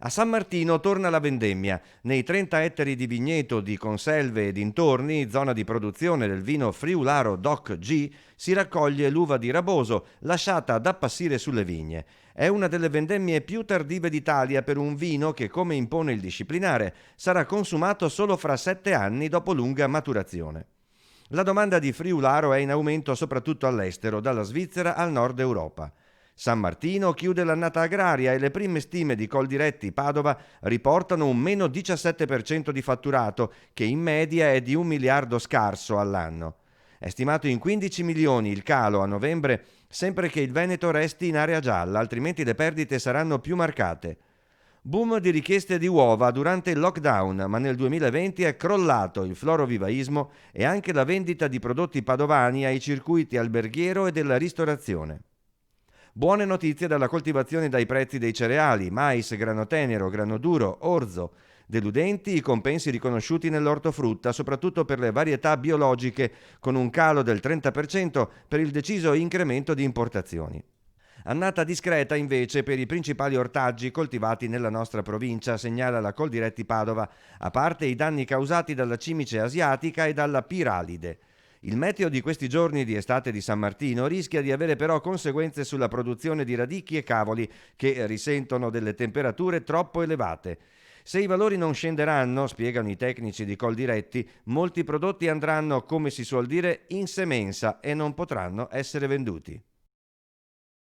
A San Martino torna la vendemmia. Nei 30 ettari di vigneto di Conselve e dintorni, zona di produzione del vino Friularo Doc G, si raccoglie l'uva di Raboso, lasciata ad appassire sulle vigne. È una delle vendemmie più tardive d'Italia per un vino che, come impone il disciplinare, sarà consumato solo fra 7 anni dopo lunga maturazione. La domanda di Friularo è in aumento soprattutto all'estero, dalla Svizzera al nord Europa. San Martino chiude l'annata agraria e le prime stime di Coldiretti Padova riportano un meno 17% di fatturato, che in media è di 1 miliardo scarso all'anno. È stimato in 15 milioni il calo a novembre, sempre che il Veneto resti in area gialla, altrimenti le perdite saranno più marcate. Boom di richieste di uova durante il lockdown, ma nel 2020 è crollato il florovivaismo e anche la vendita di prodotti padovani ai circuiti alberghiero e della ristorazione. Buone notizie dalla coltivazione e dai prezzi dei cereali, mais, grano tenero, grano duro, orzo. Deludenti i compensi riconosciuti nell'ortofrutta, soprattutto per le varietà biologiche, con un calo del 30% per il deciso incremento di importazioni. Annata discreta invece per i principali ortaggi coltivati nella nostra provincia, segnala la Coldiretti Padova, a parte i danni causati dalla cimice asiatica e dalla piralide. Il meteo di questi giorni di estate di San Martino rischia di avere però conseguenze sulla produzione di radicchi e cavoli, che risentono delle temperature troppo elevate. Se i valori non scenderanno, spiegano i tecnici di Coldiretti, molti prodotti andranno, come si suol dire, in semenza e non potranno essere venduti.